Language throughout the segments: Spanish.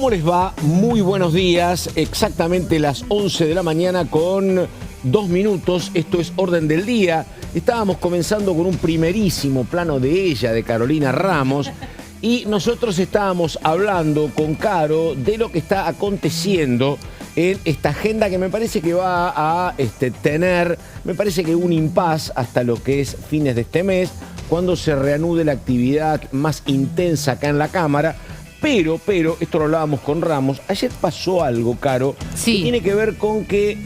¿Cómo les va? Muy buenos días. Exactamente las 11 de la mañana con 2 minutos. Esto es Orden del Día. Estábamos comenzando con un primerísimo plano de ella, de Carolina Ramos. Y nosotros estábamos hablando con Caro de lo que está aconteciendo en esta agenda que me parece que va a tener, me parece que un impas hasta lo que es fines de este mes, cuando se reanude la actividad más intensa acá en la Cámara. Pero, esto lo hablábamos con Ramos, ayer pasó algo, Caro, sí, que tiene que ver con que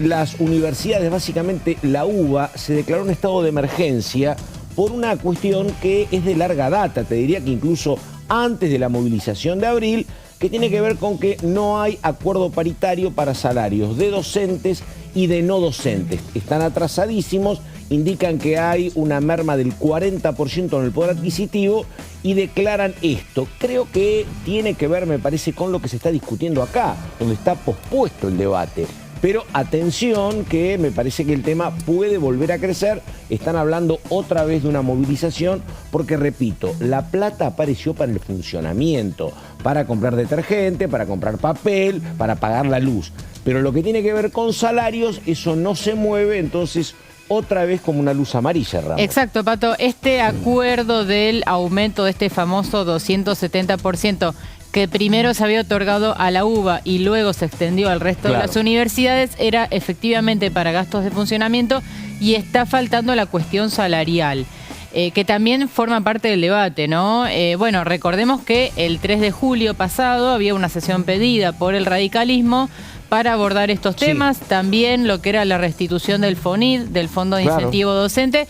las universidades, básicamente la UBA, se declaró un estado de emergencia por una cuestión que es de larga data, te diría que incluso antes de la movilización de abril, que tiene que ver con que no hay acuerdo paritario para salarios de docentes y de no docentes. Están atrasadísimos, indican que hay una merma del 40% en el poder adquisitivo y declaran esto. Creo que tiene que ver, me parece, con lo que se está discutiendo acá, donde está pospuesto el debate. Pero atención, que me parece que el tema puede volver a crecer. Están hablando otra vez de una movilización porque, repito, la plata apareció para el funcionamiento, para comprar detergente, para comprar papel, para pagar la luz. Pero lo que tiene que ver con salarios, eso no se mueve, entonces otra vez como una luz amarilla, Ramos. Exacto, Pato. Este acuerdo del aumento de este famoso 270%, que primero se había otorgado a la UBA y luego se extendió al resto de las universidades, era efectivamente para gastos de funcionamiento y está faltando la cuestión salarial, que también forma parte del debate, ¿no? Bueno, recordemos que el 3 de julio pasado había una sesión pedida por el radicalismo para abordar estos temas, también lo que era la restitución del FONID, del Fondo de Incentivo Docente.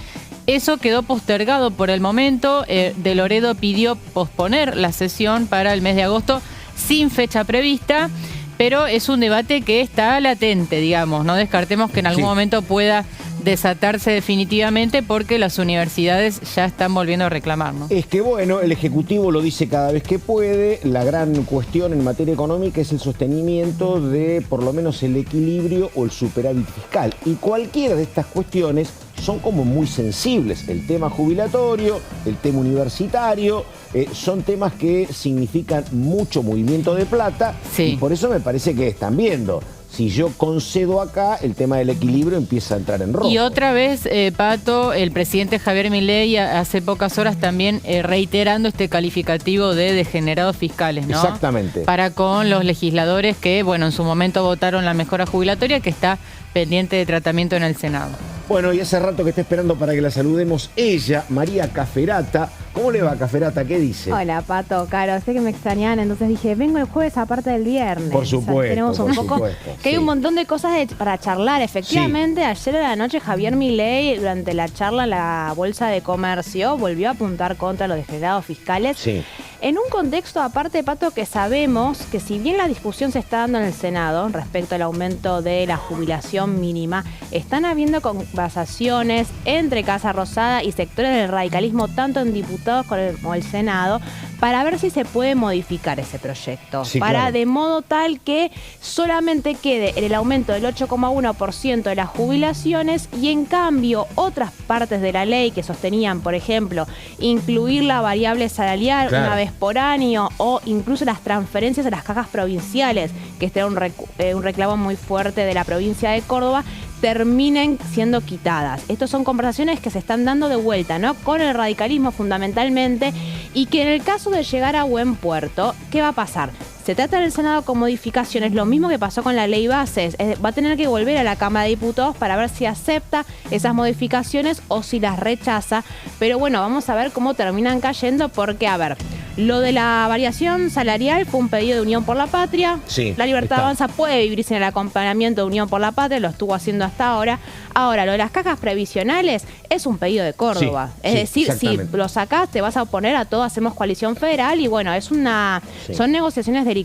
Eso quedó postergado por el momento. De Loredo pidió posponer la sesión para el mes de agosto sin fecha prevista, pero es un debate que está latente, digamos. No descartemos que en algún momento pueda desatarse definitivamente porque las universidades ya están volviendo a reclamar, ¿no? Es que bueno, el Ejecutivo lo dice cada vez que puede. La gran cuestión en materia económica es el sostenimiento de por lo menos el equilibrio o el superávit fiscal. Y cualquiera de estas cuestiones son como muy sensibles. El tema jubilatorio, el tema universitario, son temas que significan mucho movimiento de plata. Y por eso me parece que están viendo. Si yo concedo acá, el tema del equilibrio empieza a entrar en rojo. Y otra vez, Pato, el presidente Javier Milei hace pocas horas también reiterando este calificativo de degenerados fiscales, ¿no? Exactamente. Para con los legisladores que, bueno, en su momento votaron la mejora jubilatoria, que está pendiente de tratamiento en el Senado. Bueno, y hace rato que está esperando para que la saludemos ella, María Caferata. ¿Cómo le va, Caferata? ¿Qué dice? Hola, Pato, Caro. Sé que me extrañaban, entonces dije, vengo el jueves aparte del viernes. Por supuesto, o sea, tenemos un poco, que hay un montón de cosas para charlar. Efectivamente, ayer a la noche Javier Milei, durante la charla en la Bolsa de Comercio, volvió a apuntar contra los degenerados fiscales. Sí. En un contexto aparte, Pato, que sabemos que si bien la discusión se está dando en el Senado respecto al aumento de la jubilación mínima, están habiendo conversaciones entre Casa Rosada y sectores del radicalismo, tanto en diputados como el Senado, para ver si se puede modificar ese proyecto. De modo tal que solamente quede en el aumento del 8,1% de las jubilaciones y en cambio otras partes de la ley que sostenían, por ejemplo, incluir la variable salarial una vez por año o incluso las transferencias a las cajas provinciales, que este era un reclamo muy fuerte de la provincia de Córdoba, terminen siendo quitadas. Estas son conversaciones que se están dando de vuelta, ¿no? Con el radicalismo fundamentalmente, y que en el caso de llegar a buen puerto, ¿qué va a pasar? Se trata en el Senado con modificaciones, lo mismo que pasó con la ley bases. Va a tener que volver a la Cámara de Diputados para ver si acepta esas modificaciones o si las rechaza. Pero bueno, vamos a ver cómo terminan cayendo porque, a ver, lo de la variación salarial fue un pedido de Unión por la Patria. La Libertad Avanza puede vivir sin el acompañamiento de Unión por la Patria, lo estuvo haciendo hasta ahora. Ahora, lo de las cajas previsionales es un pedido de Córdoba. Es decir, si lo sacás, te vas a oponer a todo, hacemos coalición federal y bueno, son negociaciones delicadas.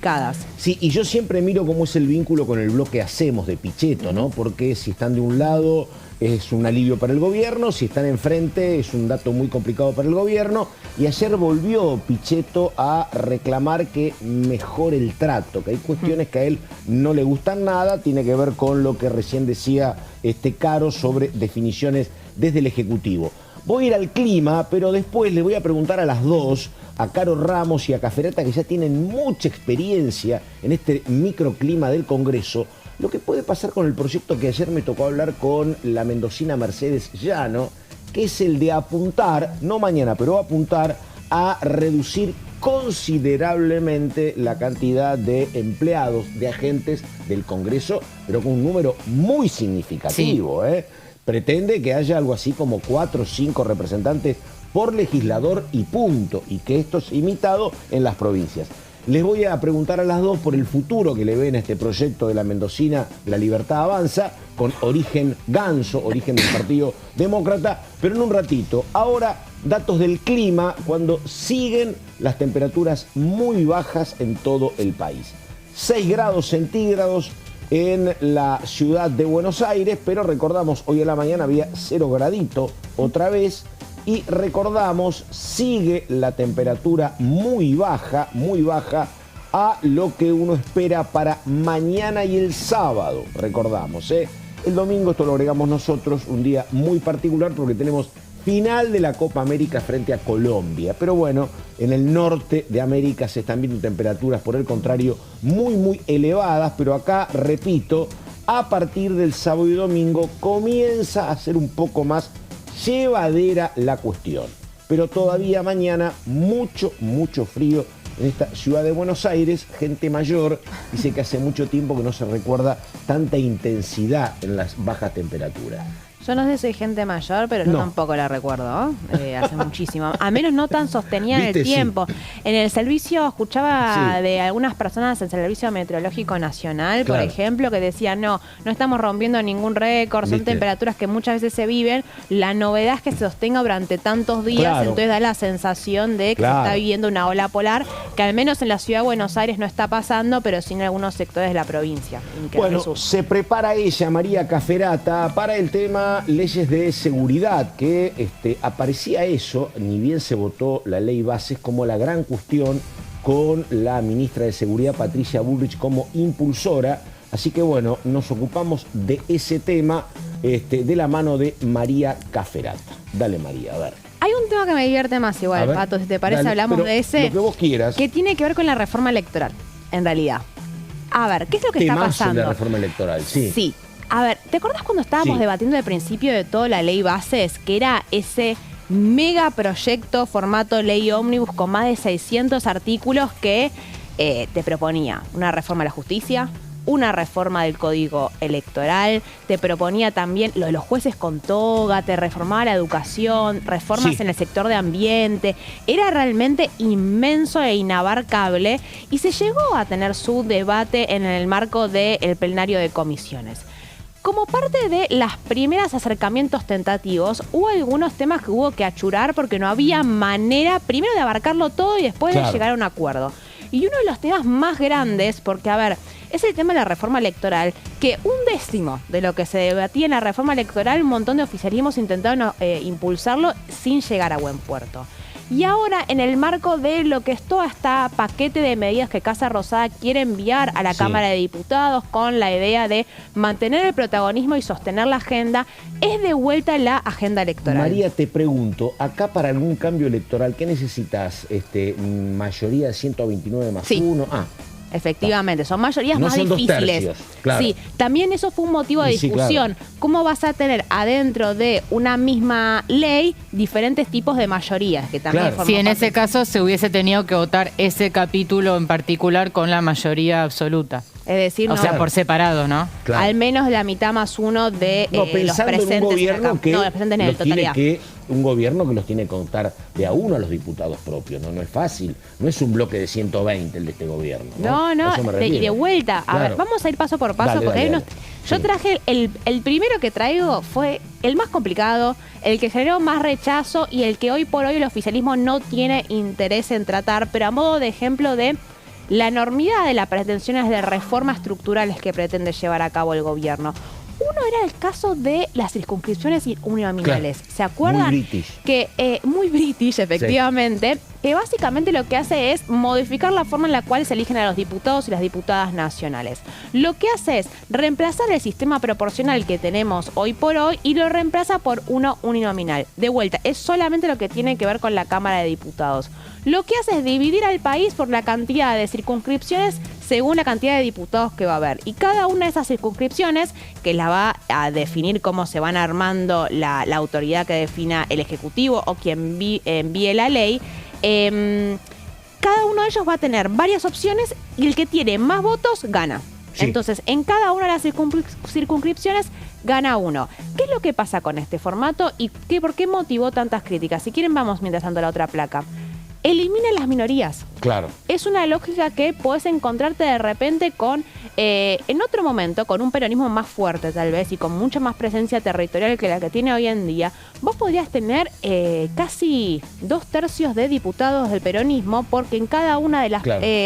Sí, y yo siempre miro cómo es el vínculo con el bloque Hacemos de Pichetto, ¿no? Porque si están de un lado es un alivio para el gobierno, si están enfrente es un dato muy complicado para el gobierno. Y ayer volvió Pichetto a reclamar que mejore el trato, que hay cuestiones que a él no le gustan nada, tiene que ver con lo que recién decía Caro sobre definiciones desde el Ejecutivo. Voy a ir al clima, pero después le voy a preguntar a las dos, a Caro Ramos y a Cafferata, que ya tienen mucha experiencia en este microclima del Congreso, lo que puede pasar con el proyecto que ayer me tocó hablar con la mendocina Mercedes Llano, que es el de apuntar, no mañana, pero apuntar a reducir considerablemente la cantidad de empleados, de agentes del Congreso, pero con un número muy significativo, ¿eh? Pretende que haya algo así como 4 o 5 representantes por legislador y punto, y que esto sea imitado en las provincias. Les voy a preguntar a las dos por el futuro que le ven a este proyecto de la mendocina de La Libertad Avanza, con origen ganso, origen del Partido Demócrata, pero en un ratito. Ahora, datos del clima, cuando siguen las temperaturas muy bajas en todo el país. 6 grados centígrados en la ciudad de Buenos Aires, pero recordamos, hoy a la mañana había 0 gradito otra vez, y recordamos, sigue la temperatura muy baja a lo que uno espera para mañana y el sábado, recordamos, ¿eh? El domingo, esto lo agregamos nosotros, un día muy particular porque tenemos final de la Copa América frente a Colombia. Pero bueno, en el norte de América se están viendo temperaturas, por el contrario, muy elevadas. Pero acá, repito, a partir del sábado y domingo comienza a ser un poco más llevadera la cuestión. Pero todavía mañana mucho frío en esta ciudad de Buenos Aires. Gente mayor dice que hace mucho tiempo que no se recuerda tanta intensidad en las bajas temperaturas. Yo no sé si soy gente mayor, pero yo tampoco la recuerdo, hace muchísimo. A menos no tan sostenida en el tiempo. Sí. En el servicio, escuchaba de algunas personas del Servicio Meteorológico Nacional, por ejemplo, que decían, no estamos rompiendo ningún récord, son temperaturas que muchas veces se viven. La novedad es que se sostenga durante tantos días, entonces da la sensación de que se está viviendo una ola polar, que al menos en la ciudad de Buenos Aires no está pasando, pero sí en algunos sectores de la provincia. Bueno, se prepara ella, María Cafferata, para el tema leyes de seguridad, que aparecía eso, ni bien se votó la ley Bases, como la gran cuestión con la ministra de Seguridad, Patricia Bullrich, como impulsora. Así que bueno, nos ocupamos de ese tema de la mano de María Cafferata. Dale, María, a ver. Hay un tema que me divierte más igual, Pato, si te parece, hablamos de ese. Lo que vos quieras. Que tiene que ver con la reforma electoral, en realidad. A ver, ¿qué es lo que está pasando? La reforma electoral, Sí. A ver, ¿te acordás cuando estábamos debatiendo al principio de todo la ley Bases? Que era ese mega proyecto formato ley ómnibus con más de 600 artículos que te proponía una reforma a la justicia, una reforma del Código Electoral, te proponía también lo de los jueces con toga, te reformaba la educación, reformas en el sector de ambiente. Era realmente inmenso e inabarcable y se llegó a tener su debate en el marco del plenario de comisiones. Como parte de los primeros acercamientos tentativos, hubo algunos temas que hubo que achurar porque no había manera, primero, de abarcarlo todo y después de llegar a un acuerdo. Y uno de los temas más grandes, porque, a ver, es el tema de la reforma electoral, que 1/10 de lo que se debatía en la reforma electoral, un montón de oficialismos intentaron impulsarlo sin llegar a buen puerto. Y ahora, en el marco de lo que es todo este paquete de medidas que Casa Rosada quiere enviar a la Cámara de Diputados con la idea de mantener el protagonismo y sostener la agenda, es de vuelta la agenda electoral. María, te pregunto, acá para algún cambio electoral, ¿qué necesitas? ¿Mayoría de 129 más 1? Efectivamente, son mayorías más difíciles. Sí, también eso fue un motivo de discusión. ¿Cómo vas a tener adentro de una misma ley diferentes tipos de mayorías? Que también si en ese caso se hubiese tenido que votar ese capítulo en particular con la mayoría absoluta. Es decir, o sea, por separado, ¿no? Al menos la mitad más 1 de los presentes en un gobierno que los presentes en la totalidad. Un gobierno que los tiene que contar de a uno a los diputados propios, no es fácil, no es un bloque de 120 el de este gobierno. De vuelta. A ver, vamos a ir paso por paso, porque yo traje el primero que traigo fue el más complicado, el que generó más rechazo y el que hoy por hoy el oficialismo no tiene interés en tratar, pero a modo de ejemplo de la enormidad de las pretensiones de reformas estructurales que pretende llevar a cabo el gobierno. Uno era el caso de las circunscripciones uninominales. Claro. ¿Se acuerdan? Muy british. Muy british, efectivamente. Sí. Que básicamente lo que hace es modificar la forma en la cual se eligen a los diputados y las diputadas nacionales. Lo que hace es reemplazar el sistema proporcional que tenemos hoy por hoy y lo reemplaza por uno uninominal. De vuelta, es solamente lo que tiene que ver con la Cámara de Diputados. Lo que hace es dividir al país por la cantidad de circunscripciones según la cantidad de diputados que va a haber. Y cada una de esas circunscripciones, que la va a definir cómo se van armando la autoridad que defina el Ejecutivo o quien envíe la ley, cada uno de ellos va a tener varias opciones y el que tiene más votos gana. Sí. Entonces, en cada una de las circunscripciones gana uno. ¿Qué es lo que pasa con este formato y por qué motivó tantas críticas? Si quieren, vamos mientras tanto a la otra placa. Elimina las minorías. Claro. Es una lógica que podés encontrarte de repente con, en otro momento, con un peronismo más fuerte tal vez y con mucha más presencia territorial que la que tiene hoy en día. Vos podrías tener casi 2/3 de diputados del peronismo porque en cada una de las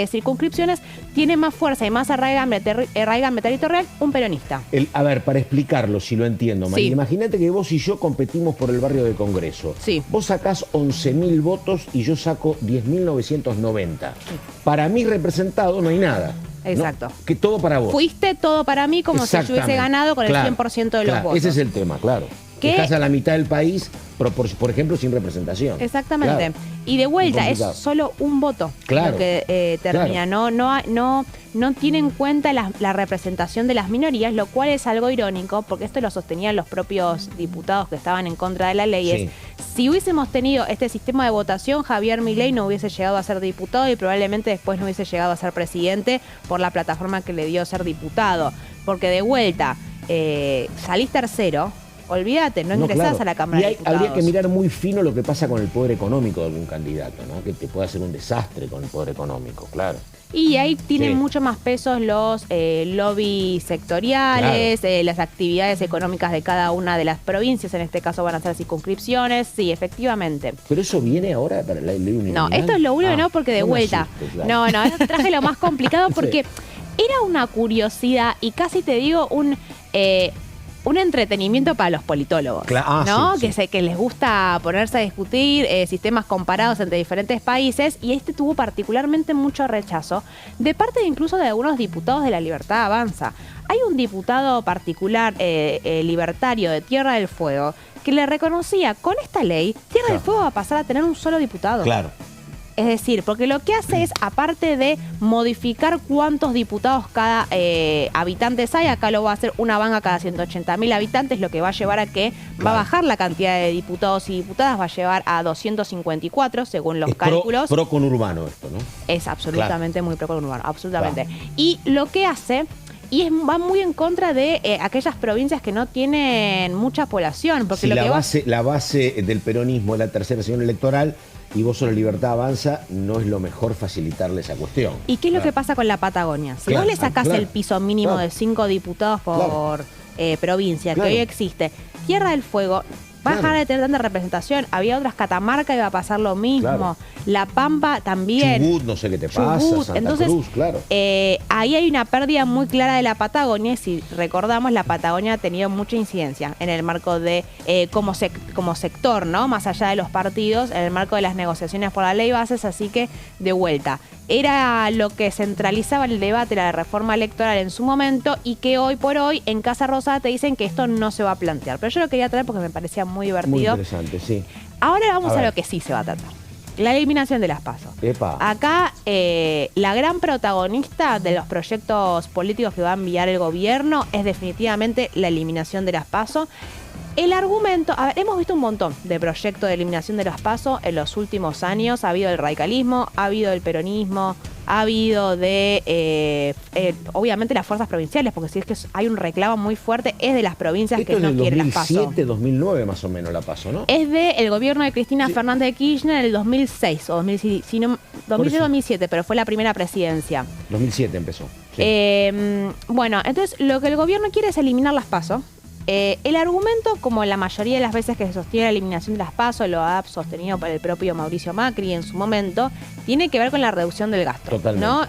circunscripciones tiene más fuerza y más arraigambre territorial un peronista. A ver, para explicarlo, si lo entiendo, María, imagínate que vos y yo competimos por el barrio de Congreso. Sí. Vos sacás 11.000 votos y yo saco 10.990. Para mí representado no hay nada. Exacto. ¿No? Que todo para vos. Fuiste todo para mí como si yo hubiese ganado con el 100% de los votos. Ese es el tema, claro. Estás a la mitad del país, por ejemplo, sin representación. Exactamente. Claro. Y de vuelta, es solo un voto lo que termina. Claro. No tiene en cuenta la representación de las minorías, lo cual es algo irónico, porque esto lo sostenían los propios diputados que estaban en contra de la ley. Sí. Si hubiésemos tenido este sistema de votación, Javier Milei no hubiese llegado a ser diputado y probablemente después no hubiese llegado a ser presidente por la plataforma que le dio ser diputado. Porque de vuelta, salís tercero. Olvídate, no ingresás a la Cámara de Diputados. Habría que mirar muy fino lo que pasa con el poder económico de algún candidato, ¿no? Que te puede hacer un desastre con el poder económico, claro. Y ahí tienen mucho más pesos los lobbies sectoriales, las actividades económicas de cada una de las provincias, en este caso van a ser circunscripciones, sí, efectivamente. ¿Pero eso viene ahora para la ley uninominal? No, esto es lo único, no, porque de vuelta. No, esto traje lo más complicado porque era una curiosidad y casi te digo un entretenimiento para los politólogos, ¿no? Que les gusta ponerse a discutir sistemas comparados entre diferentes países y este tuvo particularmente mucho rechazo de parte incluso de algunos diputados de La Libertad Avanza. Hay un diputado particular libertario de Tierra del Fuego que le reconocía con esta ley, Tierra del Fuego va a pasar a tener un solo diputado. Claro. Es decir, porque lo que hace es, aparte de modificar cuántos diputados cada habitantes hay, acá lo va a hacer una banca cada 180.000 habitantes, lo que va a llevar a que va a bajar la cantidad de diputados y diputadas, va a llevar a 254 según los cálculos. Pro conurbano esto, ¿no? Es absolutamente muy pro conurbano, absolutamente. Y lo que hace... va muy en contra de aquellas provincias que no tienen mucha población. Porque la base del peronismo es la tercera sesión electoral y vos sos La Libertad Avanza, no es lo mejor facilitarle esa cuestión. ¿Y qué es lo que pasa con la Patagonia? Si vos le sacás el piso mínimo de 5 diputados por provincia, que hoy existe, Tierra del Fuego va a dejar de tener tanta representación. Había otras, Catamarca iba a pasar lo mismo. La Pampa también. Chubut, no sé qué te pasa, Santa Cruz, ahí hay una pérdida muy clara de la Patagonia. Si recordamos, la Patagonia ha tenido mucha incidencia en el marco de como sector, ¿no? Más allá de los partidos, en el marco de las negociaciones por la ley bases, así que de vuelta. Era lo que centralizaba el debate, la reforma electoral en su momento, y que hoy por hoy en Casa Rosada te dicen que esto no se va a plantear. Pero yo lo quería traer porque me parecía muy divertido. Muy interesante, sí. Ahora vamos a lo que sí se va a tratar. La eliminación de las PASO. Acá la gran protagonista de los proyectos políticos que va a enviar el gobierno es definitivamente la eliminación de las PASO. El argumento, hemos visto un montón de proyectos de eliminación de las PASO en los últimos años. Ha habido el radicalismo, ha habido el peronismo, ha habido obviamente las fuerzas provinciales, porque si es que hay un reclamo muy fuerte, es de las provincias que no quieren las PASO. 2007, 2009 más o menos la PASO, ¿no? Es del gobierno de Cristina Fernández de Kirchner en el 2006 o 2006-2007, pero fue la primera presidencia. 2007 empezó. Bueno, entonces lo que el gobierno quiere es eliminar las PASO. El argumento, como la mayoría de las veces que se sostiene la eliminación de las PASO, lo ha sostenido por el propio Mauricio Macri en su momento, tiene que ver con la reducción del gasto. Totalmente. ¿No?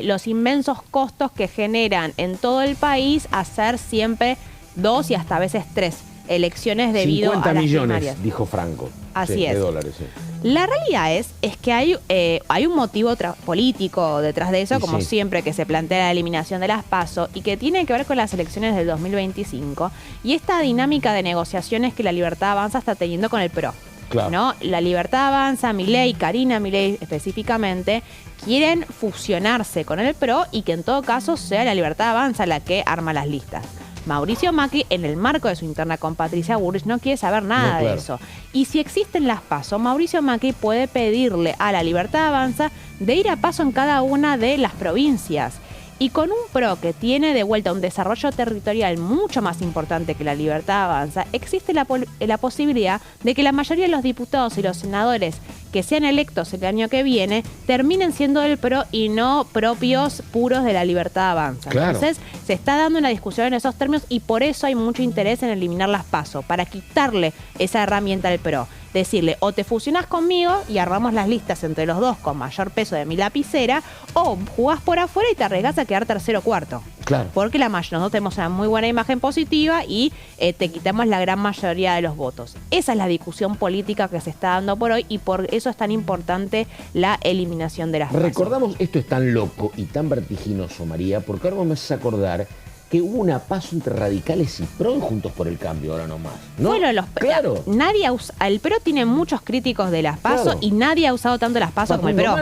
Los inmensos costos que generan en todo el país hacer siempre 2 y hasta a veces 3 elecciones debido a las 50 millones, primarias. dijo Franco. Así Sí, es. de dólares, sí. La realidad es que hay un motivo político detrás de eso, Y como sí. siempre que se plantea la eliminación de las PASO, y que tiene que ver con las elecciones del 2025 y esta dinámica de negociaciones que la Libertad Avanza está teniendo con el PRO. Claro. ¿No? La Libertad Avanza, Milei, Karina Milei específicamente, quieren fusionarse con el PRO y que en todo caso sea la Libertad Avanza la que arma las listas. Mauricio Macri, en el marco de su interna con Patricia Bullrich, no quiere saber nada No, claro. de eso. Y si existen las PASO, Mauricio Macri puede pedirle a la Libertad Avanza de ir a paso en cada una de las provincias. Y con un PRO que tiene de vuelta un desarrollo territorial mucho más importante que la Libertad Avanza, existe la posibilidad de que la mayoría de los diputados y los senadores que sean electos el año que viene terminen siendo del PRO y no propios puros de la Libertad Avanza. Claro. Entonces, se está dando una discusión en esos términos y por eso hay mucho interés en eliminar las PASO, para quitarle esa herramienta al PRO. Decirle, o te fusionás conmigo y armamos las listas entre los dos con mayor peso de mi lapicera, o jugás por afuera y te arriesgás a quedar tercero o cuarto. Claro. Porque nosotros tenemos una muy buena imagen positiva y te quitamos la gran mayoría de los votos. Esa es la discusión política que se está dando por hoy y por eso es tan importante la eliminación de las PASO. Recordamos, esto es tan loco y tan vertiginoso, María, porque ahora me haces acordar que hubo una PASO entre radicales y PRO y Juntos por el Cambio, ahora nomás. ¿No? Bueno, claro. El PRO tiene muchos críticos de las PASO Claro. y nadie ha usado tanto las PASO como el PRO.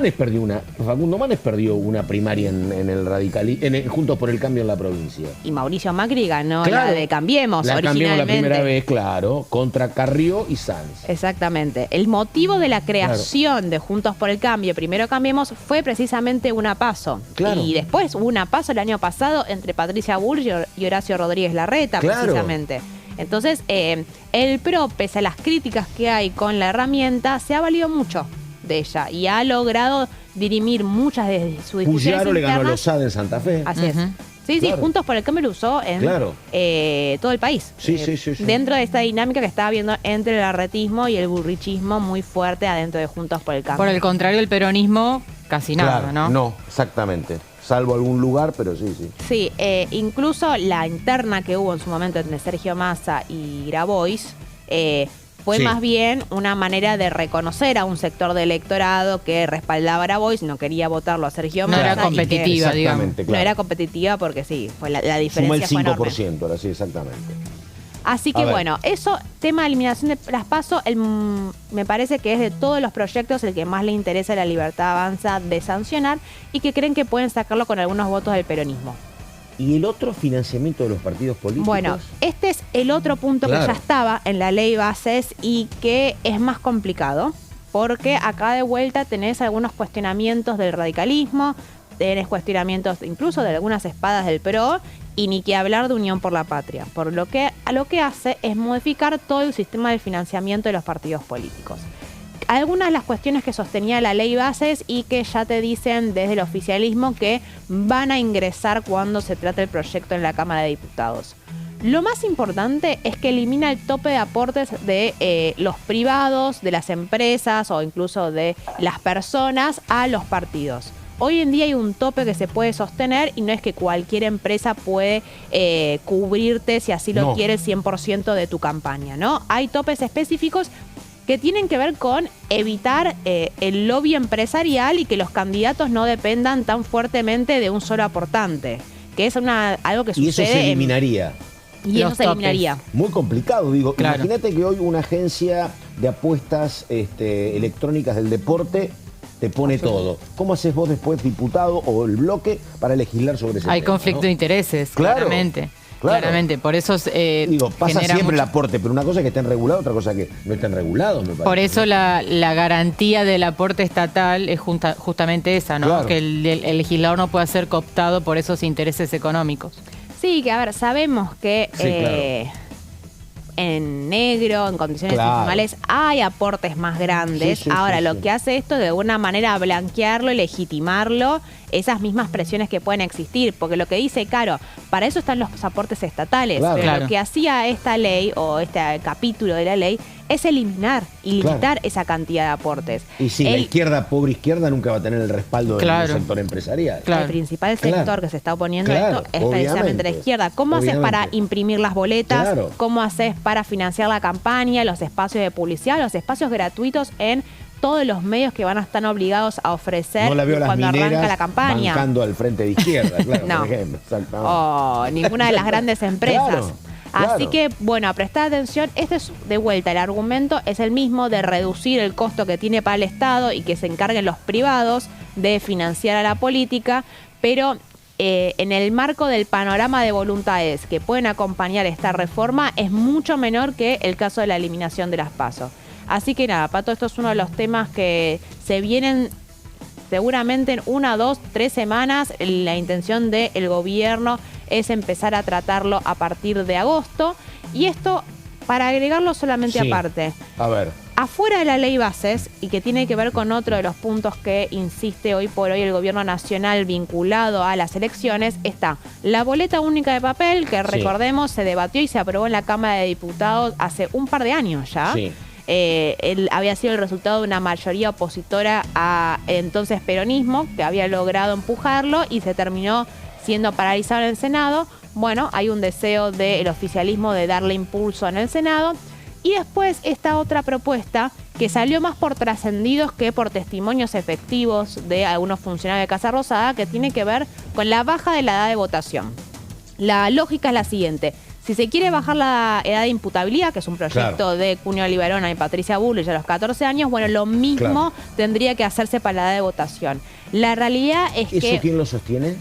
Facundo Manes perdió una primaria en el Juntos por el Cambio en la provincia. Y Mauricio Macri ganó Claro. la de Cambiemos La Cambiemos originalmente. la primera vez, claro, contra Carrió y Sanz. Exactamente. El motivo de la creación de Juntos por el Cambio, primero Cambiemos, fue precisamente una PASO. Claro. Y después hubo una PASO el año pasado entre Patricia Bullrich y Horacio Rodríguez Larreta, Claro. precisamente. Entonces, el PRO, pese a las críticas que hay con la herramienta, se ha valido mucho de ella y ha logrado dirimir muchas de sus discusiones Puyaro le ganó a internas. Lozada en Santa Fe. Así es. Sí, Claro. sí, Juntos por el Cambio lo usó en Claro. todo el país. Sí, sí. Dentro de esta dinámica que estaba viendo entre el arretismo y el burrichismo muy fuerte adentro de Juntos por el Cambio. Por el contrario, el peronismo, casi nada, Claro, ¿no? No, exactamente. Salvo algún lugar, pero sí. Sí, incluso la interna que hubo en su momento entre Sergio Massa y Grabois fue Sí. más bien una manera de reconocer a un sector del electorado que respaldaba a Grabois, no quería votarlo a Sergio No Massa. era y que competitiva, digamos. Exactamente, No claro. era competitiva porque sí, fue la Suma diferencia el fue enorme. 5%, ahora sí, exactamente. Así A que ver. bueno, eso, tema de eliminación de las PASO, me parece que es de todos los proyectos el que más le interesa a la Libertad Avanza de sancionar y que creen que pueden sacarlo con algunos votos del peronismo. ¿Y el otro financiamiento de los partidos políticos? Bueno, este es el otro punto Claro. que ya estaba en la ley bases y que es más complicado, porque acá de vuelta tenés algunos cuestionamientos del radicalismo, tenés cuestionamientos incluso de algunas espadas del PRO, y ni que hablar de Unión por la Patria, por lo que a lo que hace es modificar todo el sistema de financiamiento de los partidos políticos. Algunas de las cuestiones que sostenía la ley bases y que ya te dicen desde el oficialismo que van a ingresar cuando se trate el proyecto en la Cámara de Diputados. Lo más importante es que elimina el tope de aportes de los privados, de las empresas o incluso de las personas a los partidos. Hoy en día hay un tope que se puede sostener y no es que cualquier empresa puede cubrirte, si así lo No. quiere, el 100% de tu campaña, ¿no? Hay topes específicos que tienen que ver con evitar el lobby empresarial y que los candidatos no dependan tan fuertemente de un solo aportante, que es algo que Y eso sucede se eliminaría. y eso Los se topes. eliminaría. Muy complicado, digo. Claro. Imagínate que hoy una agencia de apuestas electrónicas del deporte te pone todo. ¿Cómo haces vos después, diputado o el bloque, para legislar sobre ese Hay tema? conflicto ¿no? de intereses, Claro, claramente. claro. Claramente, por eso Digo, pasa genera siempre el mucho- aporte, pero una cosa es que estén regulados, otra cosa es que no estén regulados, me parece. Por eso la garantía del aporte estatal es justamente esa, ¿no? Claro. Que el legislador no pueda ser cooptado por esos intereses económicos. Sí, que a ver, sabemos que Sí, claro. en negro, en condiciones Claro. informales, hay aportes más grandes. Sí, sí, Ahora, sí, lo sí. que hace esto de alguna manera blanquearlo y legitimarlo esas mismas presiones que pueden existir, porque lo que dice Caro, para eso están los aportes estatales, Claro. pero Claro. lo que hacía esta ley o este capítulo de la ley es eliminar y limitar esa cantidad de aportes. Y si la izquierda, pobre izquierda, nunca va a tener el respaldo del Claro. sector empresarial. Claro. El principal sector que se está oponiendo a Claro, esto es precisamente obviamente. la izquierda. ¿Cómo haces para Obviamente. imprimir las boletas? Claro. ¿Cómo haces para financiar la campaña, los espacios de publicidad, los espacios gratuitos en todos los medios que van a estar obligados a ofrecer No la veo a las cuando arranca mineras la campaña? bancando al frente de izquierda, claro, No. por ejemplo. Exactamente. O ninguna de las grandes empresas. Claro, Así claro. que, bueno, a prestar atención, este es de vuelta, el argumento es el mismo de reducir el costo que tiene para el Estado y que se encarguen los privados de financiar a la política, pero en el marco del panorama de voluntades que pueden acompañar esta reforma es mucho menor que el caso de la eliminación de las PASO. Así que nada, Pato, esto es uno de los temas que se vienen seguramente en 1, 2, 3 semanas. La intención del gobierno es empezar a tratarlo a partir de agosto. Y esto, para agregarlo solamente Sí. aparte, A ver. afuera de la ley bases, y que tiene que ver con otro de los puntos que insiste hoy por hoy el gobierno nacional vinculado a las elecciones, está la boleta única de papel, que recordemos se debatió y se aprobó en la Cámara de Diputados hace un par de años ya. Sí. Él había sido el resultado de una mayoría opositora a entonces peronismo, que había logrado empujarlo y se terminó siendo paralizado en el Senado. Bueno, hay un deseo del oficialismo de darle impulso en el Senado. Y después esta otra propuesta que salió más por trascendidos que por testimonios efectivos de algunos funcionarios de Casa Rosada, que tiene que ver con la baja de la edad de votación. La lógica es la siguiente. Si se quiere bajar la edad de imputabilidad, que es un proyecto de Cunio Libarona y Patricia Bullrich a los 14 años, bueno, lo mismo tendría que hacerse para la edad de votación. La realidad es ¿Eso que quién lo sostiene?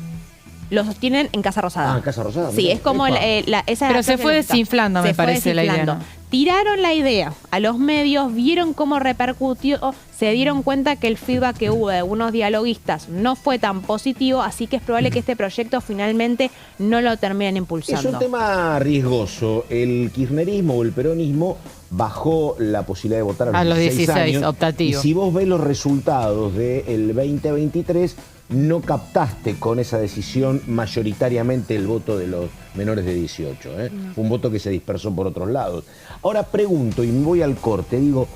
lo sostienen en Casa Rosada. Ah, en Casa Rosada. Sí, mirá. es como Epa. esa Pero se fue desinflando, me parece, la idea, ¿no? Tiraron la idea a los medios, vieron cómo repercutió, se dieron cuenta que el feedback que hubo de algunos dialoguistas no fue tan positivo, así que es probable que este proyecto finalmente no lo terminen impulsando. Es un tema riesgoso. El kirchnerismo o el peronismo bajó la posibilidad de votar A los 16, años. optativo. Y si vos ves los resultados del 2023, no captaste con esa decisión mayoritariamente el voto de los menores de 18. Fue un voto que se dispersó por otros lados. Ahora pregunto, y me voy al corte, digo,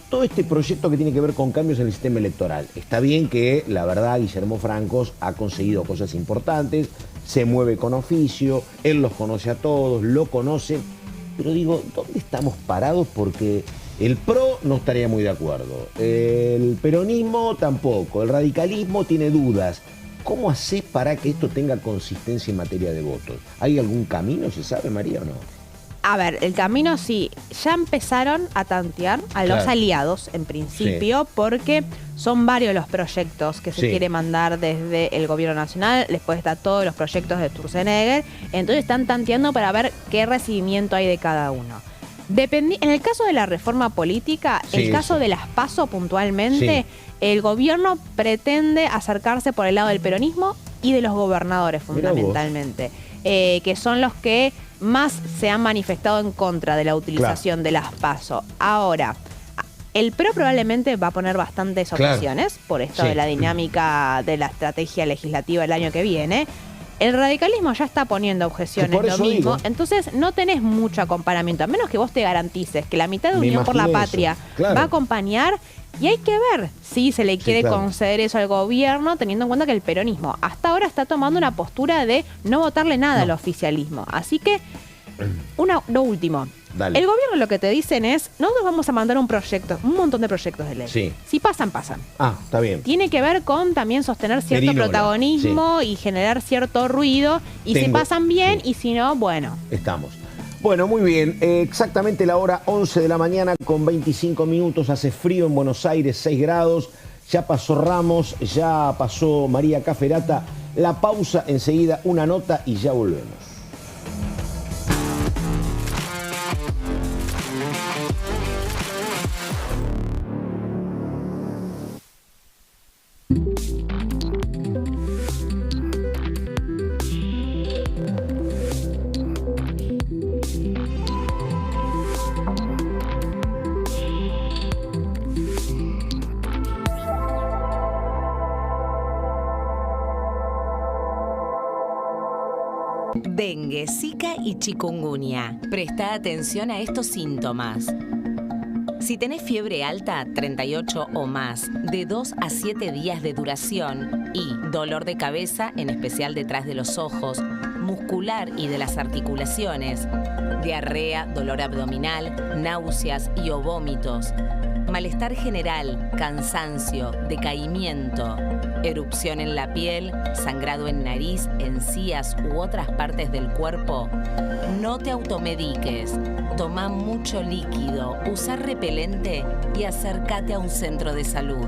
todo este proyecto que tiene que ver con cambios en el sistema electoral, está bien que, la verdad, Guillermo Francos ha conseguido cosas importantes, se mueve con oficio, él los conoce a todos, lo conocen, pero digo, ¿dónde estamos parados? Porque el PRO no estaría muy de acuerdo, el peronismo tampoco, el radicalismo tiene dudas. ¿Cómo hacés para que esto tenga consistencia en materia de votos? ¿Hay algún camino, se sabe, María, o no? A ver, el camino sí, ya empezaron a tantear a los aliados en principio, porque son varios los proyectos que se quiere mandar desde el gobierno nacional, después están todos los proyectos de Sturzenegger, entonces están tanteando para ver qué recibimiento hay de cada uno. En el caso de la reforma política, el caso de las PASO puntualmente, el gobierno pretende acercarse por el lado del peronismo y de los gobernadores fundamentalmente, que son los que más se han manifestado en contra de la utilización de las PASO. Ahora, el PRO probablemente va a poner bastantes objeciones por esto de la dinámica de la estrategia legislativa el año que viene. El radicalismo ya está poniendo objeciones, lo mismo. Entonces no tenés mucho acompañamiento, a menos que vos te garantices que la mitad de Unión por la Patria va a acompañar. Y hay que ver si se le quiere conceder eso al gobierno, teniendo en cuenta que el peronismo hasta ahora está tomando una postura de no votarle nada al oficialismo. Así que, lo último. Dale. El gobierno lo que te dicen es, nosotros vamos a mandar un montón de proyectos de ley. Sí. Si pasan, pasan. Ah, está bien. Tiene que ver con también sostener cierto protagonismo y generar cierto ruido. Y si pasan bien y si no, bueno. Estamos. Bueno, muy bien. Exactamente la hora 11 de la mañana con 25 minutos. Hace frío en Buenos Aires, 6 grados. Ya pasó Ramos, ya pasó María Caferata. La pausa, enseguida una nota y ya volvemos. Dengue, Zika y chikungunya. Presta atención a estos síntomas. Si tenés fiebre alta, 38 o más, de 2 a 7 días de duración y dolor de cabeza, en especial detrás de los ojos, muscular y de las articulaciones, diarrea, dolor abdominal, náuseas y o vómitos, malestar general, cansancio, decaimiento, erupción en la piel, sangrado en nariz, encías u otras partes del cuerpo, no te automediques. Toma mucho líquido, usa repelente y acércate a un centro de salud.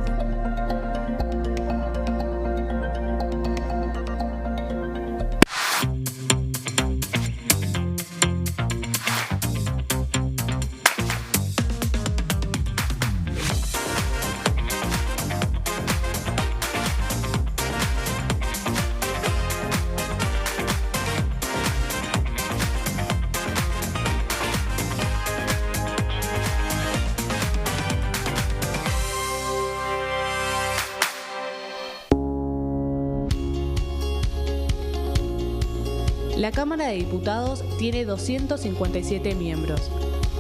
La Cámara de Diputados tiene 257 miembros.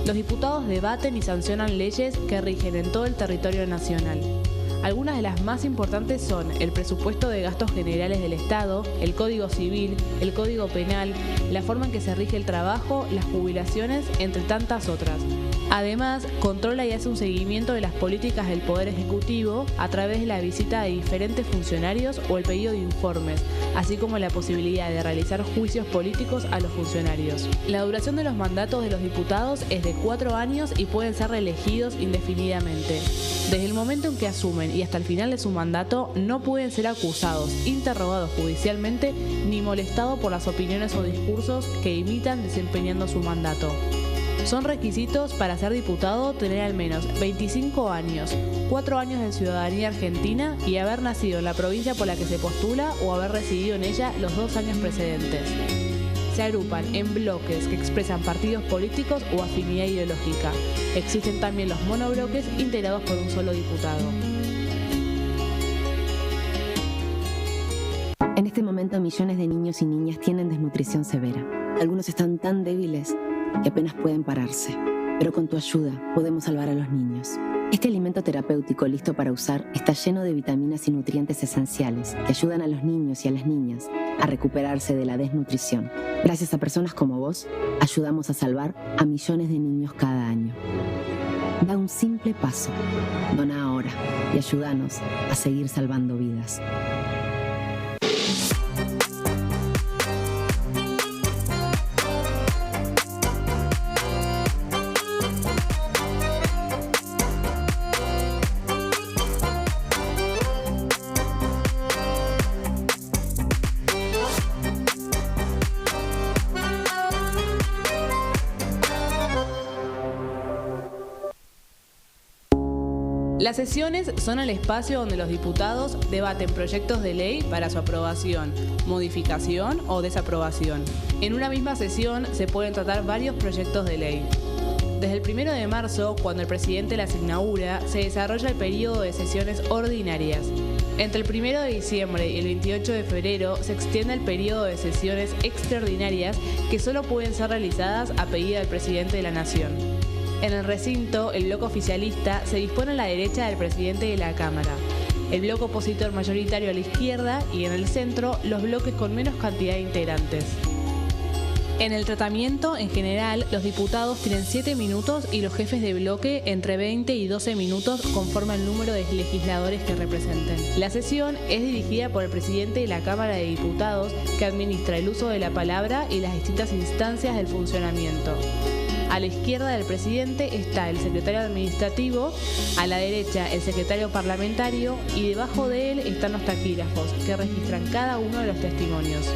Los diputados debaten y sancionan leyes que rigen en todo el territorio nacional. Algunas de las más importantes son el presupuesto de gastos generales del Estado, el Código Civil, el Código Penal, la forma en que se rige el trabajo, las jubilaciones, entre tantas otras. Además, controla y hace un seguimiento de las políticas del Poder Ejecutivo a través de la visita de diferentes funcionarios o el pedido de informes, así como la posibilidad de realizar juicios políticos a los funcionarios. La duración de los mandatos de los diputados es de 4 años y pueden ser reelegidos indefinidamente. Desde el momento en que asumen y hasta el final de su mandato, no pueden ser acusados, interrogados judicialmente, ni molestados por las opiniones o discursos que imitan desempeñando su mandato. Son requisitos para ser diputado tener al menos 25 años, 4 años de ciudadanía argentina y haber nacido en la provincia por la que se postula o haber residido en ella los 2 años precedentes. Se agrupan en bloques que expresan partidos políticos o afinidad ideológica. Existen también los monobloques integrados por un solo diputado. En este momento millones de niños y niñas tienen desnutrición severa. Algunos están tan débiles que apenas pueden pararse, pero con tu ayuda podemos salvar a los niños. Este alimento terapéutico listo para usar está lleno de vitaminas y nutrientes esenciales que ayudan a los niños y a las niñas a recuperarse de la desnutrición. Gracias a personas como vos, ayudamos a salvar a millones de niños cada año. Da un simple paso, dona ahora y ayúdanos a seguir salvando vidas. Las sesiones son el espacio donde los diputados debaten proyectos de ley para su aprobación, modificación o desaprobación. En una misma sesión se pueden tratar varios proyectos de ley. Desde el 1 de marzo, cuando el presidente las inaugura, se desarrolla el periodo de sesiones ordinarias. Entre el 1 de diciembre y el 28 de febrero se extiende el periodo de sesiones extraordinarias que solo pueden ser realizadas a pedido del presidente de la Nación. En el recinto, el bloque oficialista se dispone a la derecha del presidente de la Cámara, el bloque opositor mayoritario a la izquierda y en el centro los bloques con menos cantidad de integrantes. En el tratamiento, en general, los diputados tienen 7 minutos y los jefes de bloque entre 20 y 12 minutos conforme al número de legisladores que representen. La sesión es dirigida por el presidente de la Cámara de Diputados, que administra el uso de la palabra y las distintas instancias del funcionamiento. A la izquierda del presidente está el secretario administrativo, a la derecha el secretario parlamentario y debajo de él están los taquígrafos, que registran cada uno de los testimonios.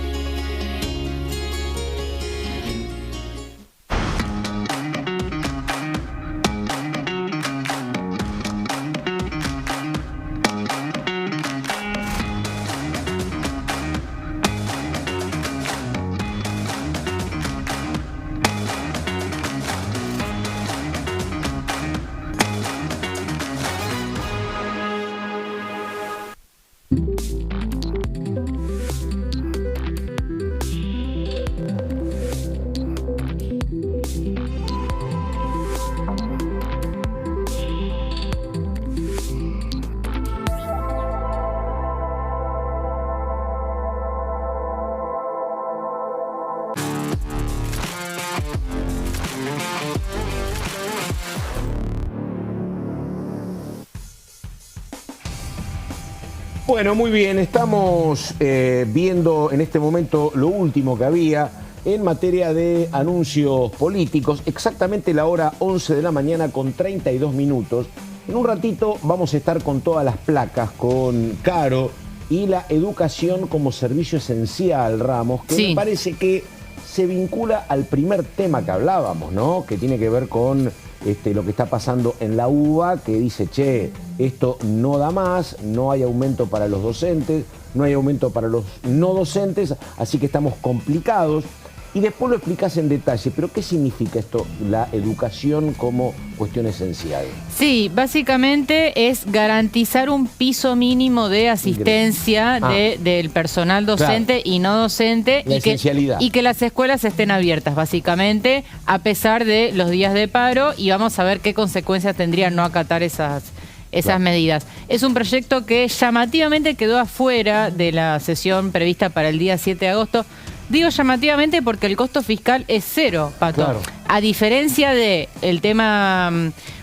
Bueno, muy bien, estamos viendo en este momento lo último que había en materia de anuncios políticos, exactamente la hora 11 de la mañana con 32 minutos. En un ratito vamos a estar con todas las placas, con Caro y la educación como servicio esencial, Ramos, que sí, me parece que se vincula al primer tema que hablábamos, ¿no? Que tiene que ver con lo que está pasando en la UBA, que dice, che, esto no da más, no hay aumento para los docentes, no hay aumento para los no docentes, así que estamos complicados. Y después lo explicás en detalle, pero ¿qué significa esto, la educación como cuestión esencial? Sí, básicamente es garantizar un piso mínimo de asistencia del personal docente, claro, y no docente, y que las escuelas estén abiertas, básicamente, a pesar de los días de paro, y vamos a ver qué consecuencias tendrían no acatar esas claro, medidas. Es un proyecto que llamativamente quedó afuera de la sesión prevista para el día 7 de agosto. Digo llamativamente porque el costo fiscal es cero, Pato. Claro. A diferencia del tema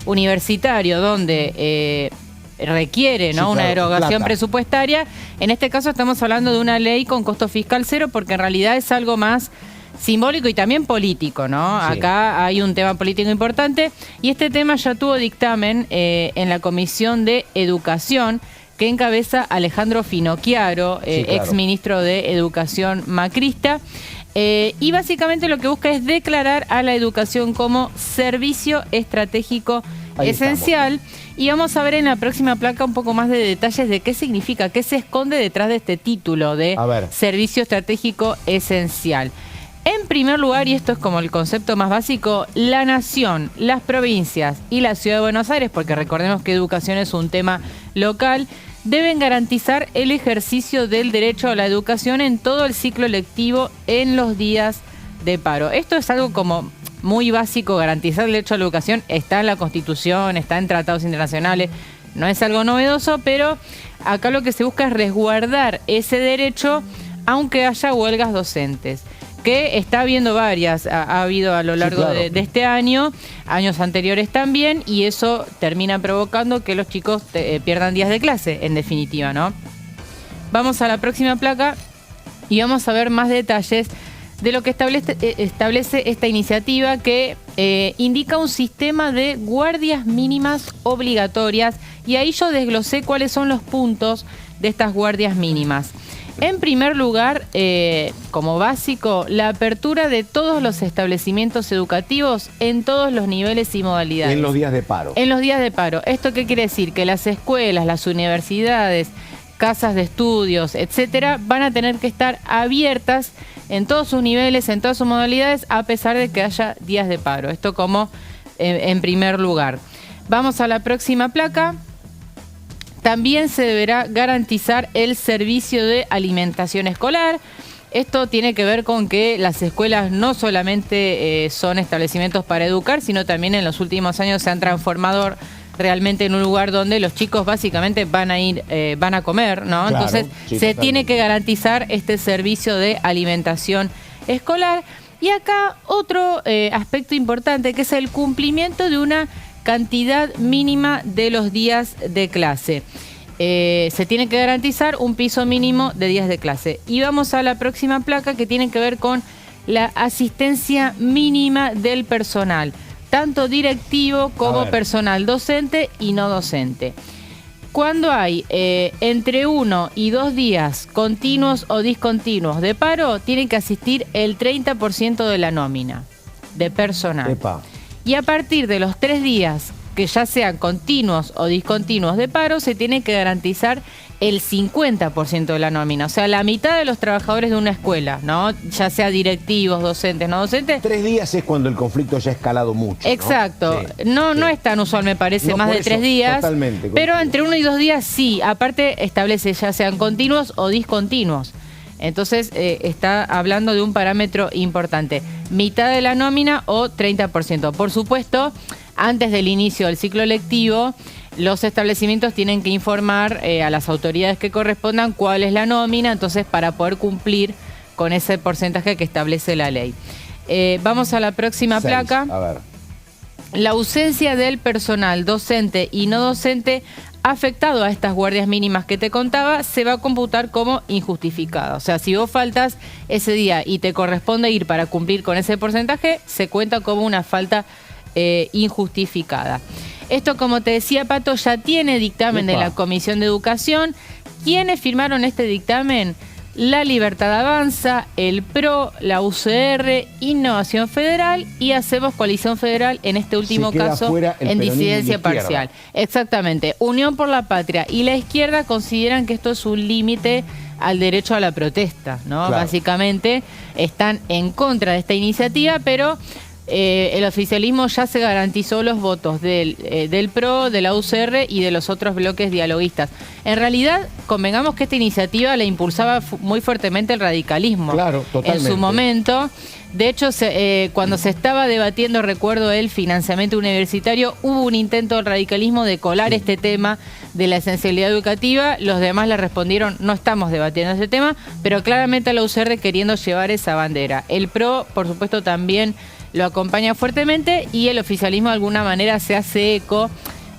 universitario, donde requiere, ¿no?, sí, una erogación presupuestaria, en este caso estamos hablando de una ley con costo fiscal cero, porque en realidad es algo más simbólico y también político, ¿no? Sí. Acá hay un tema político importante, y este tema ya tuvo dictamen en la Comisión de Educación, que encabeza Alejandro Finocchiaro, sí, claro, ex ministro de Educación macrista, y básicamente lo que busca es declarar a la educación como servicio estratégico esencial. Y vamos a ver en la próxima placa un poco más de detalles de qué significa, qué se esconde detrás de este título de servicio estratégico esencial. En primer lugar, y esto es como el concepto más básico, la nación, las provincias y la ciudad de Buenos Aires, porque recordemos que educación es un tema local, deben garantizar el ejercicio del derecho a la educación en todo el ciclo lectivo en los días de paro. Esto es algo como muy básico, garantizar el derecho a la educación, está en la Constitución, está en tratados internacionales, no es algo novedoso, pero acá lo que se busca es resguardar ese derecho aunque haya huelgas docentes, que está habiendo varias, ha habido a lo largo, sí, claro, de este año, años anteriores también, y eso termina provocando que los chicos pierdan días de clase, en definitiva, ¿no? Vamos a la próxima placa y vamos a ver más detalles de lo que establece esta iniciativa, que indica un sistema de guardias mínimas obligatorias, y ahí yo desglosé cuáles son los puntos de estas guardias mínimas. En primer lugar, como básico, la apertura de todos los establecimientos educativos en todos los niveles y modalidades. En los días de paro. En los días de paro. ¿Esto qué quiere decir? Que las escuelas, las universidades, casas de estudios, etcétera, van a tener que estar abiertas en todos sus niveles, en todas sus modalidades, a pesar de que haya días de paro. Esto como en primer lugar. Vamos a la próxima placa. También se deberá garantizar el servicio de alimentación escolar. Esto tiene que ver con que las escuelas no solamente son establecimientos para educar, sino también en los últimos años se han transformado realmente en un lugar donde los chicos básicamente van a comer, ¿no? Claro, entonces sí, se tiene que garantizar este servicio de alimentación escolar. Y acá otro aspecto importante, que es el cumplimiento de una cantidad mínima de los días de clase. Se tiene que garantizar un piso mínimo de días de clase. Y vamos a la próxima placa, que tiene que ver con la asistencia mínima del personal, tanto directivo como personal docente y no docente. Cuando hay entre 1 y 2 días continuos o discontinuos de paro, tiene que asistir el 30% de la nómina de personal. Epa. Y a partir de los 3 días, que ya sean continuos o discontinuos de paro, se tiene que garantizar el 50% de la nómina. O sea, la mitad de los trabajadores de una escuela, ¿no? Ya sea directivos, docentes, no docentes. 3 días es cuando el conflicto ya ha escalado mucho, ¿no? Exacto. Sí, no es tan usual, me parece, no, más de 3 días. Totalmente. Pero entre 1 y 2 días sí. Aparte, establece ya sean continuos o discontinuos. Entonces, está hablando de un parámetro importante. Mitad de la nómina o 30%. Por supuesto, antes del inicio del ciclo lectivo, los establecimientos tienen que informar a las autoridades que correspondan cuál es la nómina, entonces para poder cumplir con ese porcentaje que establece la ley. Vamos a la próxima placa. A ver. La ausencia del personal docente y no docente afectado a estas guardias mínimas que te contaba, se va a computar como injustificada. O sea, si vos faltas ese día y te corresponde ir para cumplir con ese porcentaje, se cuenta como una falta injustificada. Esto, como te decía, Pato, ya tiene dictamen de la Comisión de Educación. ¿Quiénes firmaron este dictamen? La Libertad Avanza, el PRO, la UCR, Innovación Federal y Hacemos Coalición Federal, en este último caso en disidencia parcial. Exactamente. Unión por la Patria y la izquierda consideran que esto es un límite al derecho a la protesta, ¿no? Claro. Básicamente están en contra de esta iniciativa, pero el oficialismo ya se garantizó los votos del PRO, de la UCR y de los otros bloques dialoguistas. En realidad, convengamos que esta iniciativa la impulsaba muy fuertemente el radicalismo. Claro, totalmente. En su momento. De hecho, cuando se estaba debatiendo, recuerdo, el financiamiento universitario, hubo un intento del radicalismo de colar este tema de la esencialidad educativa. Los demás le respondieron, no estamos debatiendo ese tema, pero claramente a la UCR queriendo llevar esa bandera. El PRO, por supuesto, también lo acompaña fuertemente y el oficialismo de alguna manera se hace eco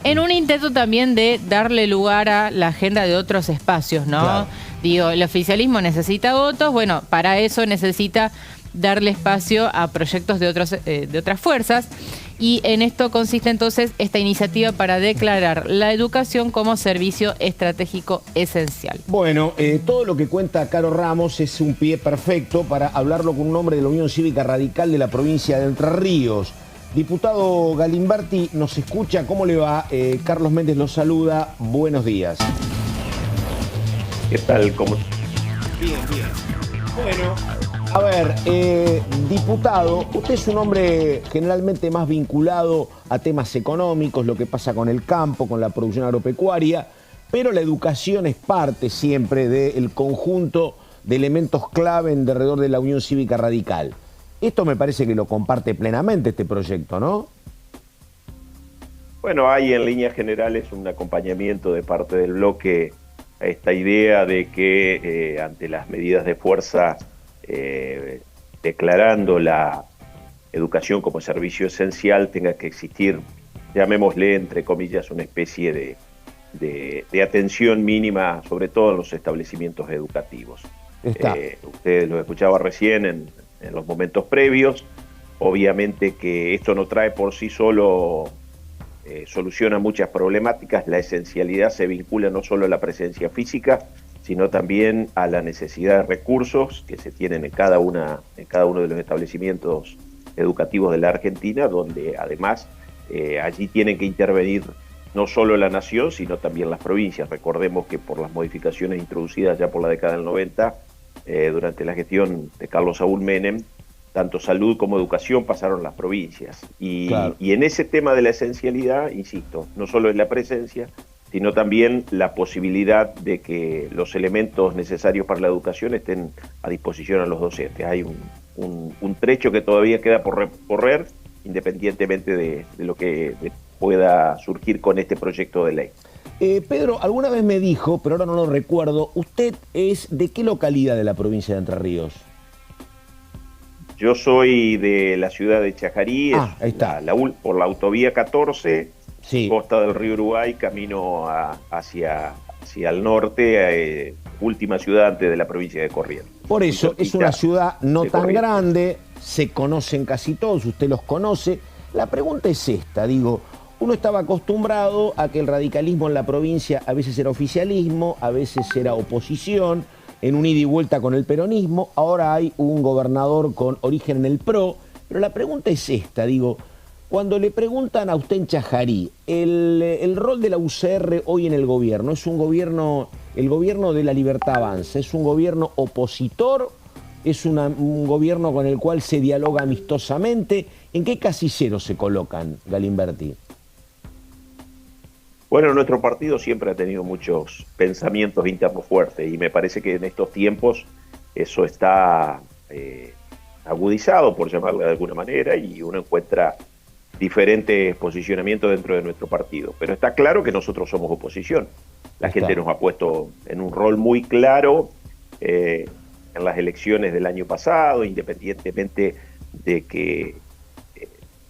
en un intento también de darle lugar a la agenda de otros espacios, ¿no? Claro. Digo, el oficialismo necesita votos, bueno, para eso necesita darle espacio a proyectos de otras fuerzas, y en esto consiste entonces esta iniciativa para declarar la educación como servicio estratégico esencial. Bueno, todo lo que cuenta Caro Ramos es un pie perfecto para hablarlo con un hombre de la Unión Cívica Radical de la provincia de Entre Ríos. Diputado Galimberti, nos escucha, ¿cómo le va? Carlos Méndez lo saluda, buenos días. ¿Qué tal? ¿Cómo? Bien, bien. Bueno, a ver, diputado, usted es un hombre generalmente más vinculado a temas económicos, lo que pasa con el campo, con la producción agropecuaria, pero la educación es parte siempre del conjunto de elementos clave alrededor de la Unión Cívica Radical. Esto me parece que lo comparte plenamente este proyecto, ¿no? Bueno, hay en líneas generales un acompañamiento de parte del bloque a esta idea de que ante las medidas de fuerza, declarando la educación como servicio esencial, tenga que existir, llamémosle entre comillas, una especie de atención mínima, sobre todo en los establecimientos educativos. Usted lo escuchaba recién en los momentos previos. Obviamente que esto no trae por sí solo soluciona muchas problemáticas. La esencialidad se vincula no solo a la presencia física, sino también a la necesidad de recursos que se tienen en cada uno de los establecimientos educativos de la Argentina, donde además allí tienen que intervenir no solo la nación, sino también las provincias. Recordemos que por las modificaciones introducidas ya por la década del 90, durante la gestión de Carlos Saúl Menem, tanto salud como educación pasaron las provincias. Y en ese tema de la esencialidad, insisto, no solo es la presencia, sino también la posibilidad de que los elementos necesarios para la educación estén a disposición a los docentes. Hay un trecho que todavía queda por recorrer, independientemente de lo que pueda surgir con este proyecto de ley. Pedro, alguna vez me dijo, pero ahora no lo recuerdo, ¿usted es de qué localidad de la provincia de Entre Ríos? Yo soy de la ciudad de Chajarí, ahí está. Por la autovía 14, sí. Costa del río Uruguay, camino hacia el norte, última ciudad antes de la provincia de Corrientes. Por eso, es una ciudad no tan grande, se conocen casi todos, usted los conoce. La pregunta es esta, digo, uno estaba acostumbrado a que el radicalismo en la provincia a veces era oficialismo, a veces era oposición, en un ida y vuelta con el peronismo. Ahora hay un gobernador con origen en el PRO, pero la pregunta es esta, digo, cuando le preguntan a usted en Chajarí, el rol de la UCR hoy en el gobierno, ¿es un gobierno, el gobierno de la Libertad Avanza, es un gobierno opositor, es un gobierno con el cual se dialoga amistosamente? ¿En qué casillero se colocan, Galimberti? Bueno, nuestro partido siempre ha tenido muchos pensamientos internos fuertes y me parece que en estos tiempos eso está agudizado, por llamarlo de alguna manera, y uno encuentra diferentes posicionamientos dentro de nuestro partido. Pero está claro que nosotros somos oposición. La gente nos ha puesto en un rol muy claro en las elecciones del año pasado, independientemente de que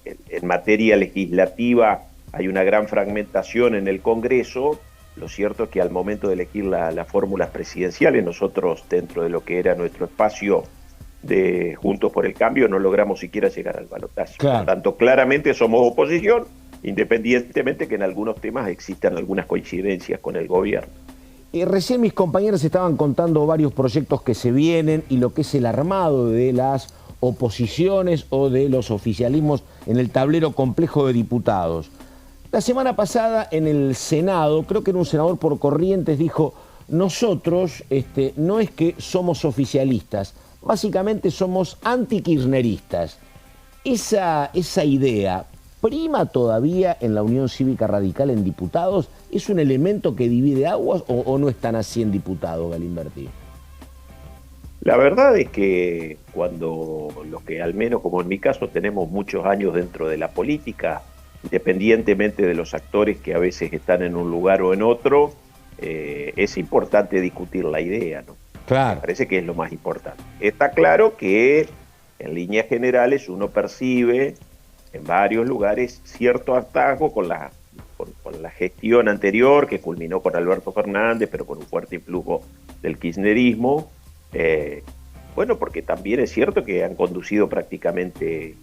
en materia legislativa hay una gran fragmentación en el Congreso. Lo cierto es que al momento de elegir las fórmulas presidenciales, nosotros dentro de lo que era nuestro espacio de Juntos por el Cambio no logramos siquiera llegar al balotaje. Claro. Por tanto, claramente somos oposición, independientemente que en algunos temas existan algunas coincidencias con el gobierno. Recién mis compañeros estaban contando varios proyectos que se vienen y lo que es el armado de las oposiciones o de los oficialismos en el tablero complejo de diputados. La semana pasada en el Senado, creo que era un senador por Corrientes, dijo: nosotros no es que somos oficialistas, básicamente somos antikirchneristas. Esa idea prima todavía en la Unión Cívica Radical en diputados. ¿Es un elemento que divide aguas o no están así en diputados, Galimberti? La verdad es que cuando los que al menos como en mi caso tenemos muchos años dentro de la política, independientemente de los actores que a veces están en un lugar o en otro, es importante discutir la idea, ¿no? Claro. Me parece que es lo más importante. Está claro que en líneas generales uno percibe en varios lugares cierto hartazgo con la gestión anterior, que culminó con Alberto Fernández, pero con un fuerte influjo del kirchnerismo. Bueno, porque también es cierto que han conducido prácticamente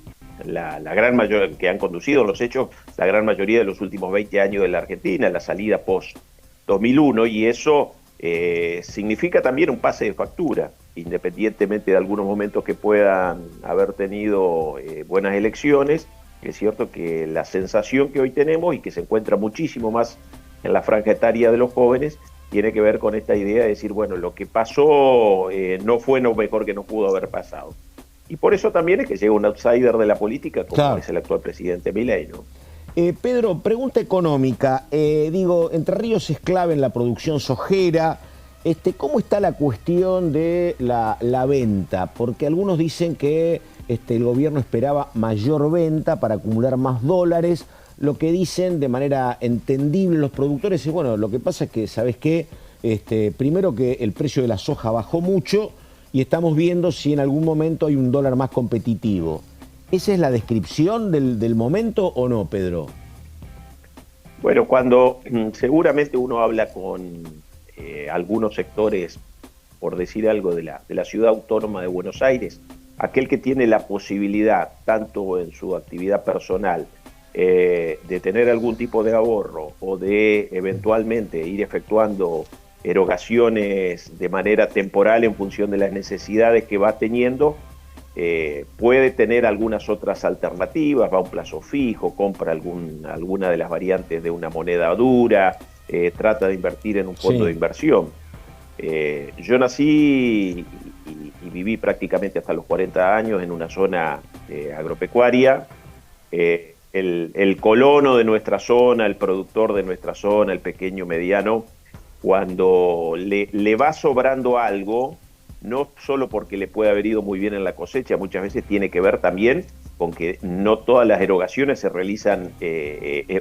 la gran mayoría, que han conducido los hechos la gran mayoría de los últimos 20 años de la Argentina, la salida post-2001, y eso significa también un pase de factura, independientemente de algunos momentos que puedan haber tenido buenas elecciones. Es cierto que la sensación que hoy tenemos y que se encuentra muchísimo más en la franja etaria de los jóvenes tiene que ver con esta idea de decir, bueno, lo que pasó no fue lo mejor que nos pudo haber pasado. Y por eso también es que llega un outsider de la política, como claro, es el actual presidente Milei, ¿no? Pedro, pregunta económica. Entre Ríos es clave en la producción sojera. ¿Cómo está la cuestión de la venta? Porque algunos dicen que el gobierno esperaba mayor venta para acumular más dólares. Lo que dicen de manera entendible los productores es, bueno, lo que pasa es que, ¿sabes qué? Primero que el precio de la soja bajó mucho y estamos viendo si en algún momento hay un dólar más competitivo. ¿Esa es la descripción del momento o no, Pedro? Bueno, cuando seguramente uno habla con algunos sectores, por decir algo, de la ciudad autónoma de Buenos Aires, aquel que tiene la posibilidad, tanto en su actividad personal, de tener algún tipo de ahorro o de eventualmente ir efectuando erogaciones de manera temporal en función de las necesidades que va teniendo, puede tener algunas otras alternativas, va a un plazo fijo, compra alguna de las variantes de una moneda dura, trata de invertir en un fondo de inversión. Yo nací y viví prácticamente hasta los 40 años en una zona agropecuaria. El colono de nuestra zona, el productor de nuestra zona, el pequeño mediano, cuando le va sobrando algo, no solo porque le puede haber ido muy bien en la cosecha, muchas veces tiene que ver también con que no todas las erogaciones se realizan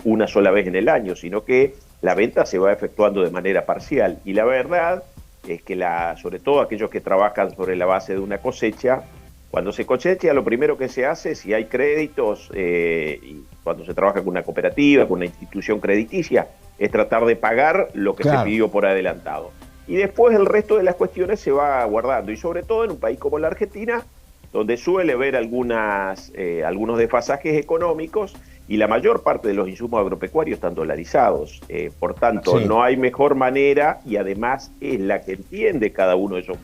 una sola vez en el año, sino que la venta se va efectuando de manera parcial. Y la verdad es que sobre todo aquellos que trabajan sobre la base de una cosecha, cuando se cosecha, lo primero que se hace, si hay créditos, y cuando se trabaja con una cooperativa, con una institución crediticia, es tratar de pagar lo que se pidió por adelantado. Y después el resto de las cuestiones se va guardando, y sobre todo en un país como la Argentina, donde suele haber algunos desfasajes económicos, y la mayor parte de los insumos agropecuarios están dolarizados. Por tanto, no hay mejor manera, y además es la que entiende cada uno de esos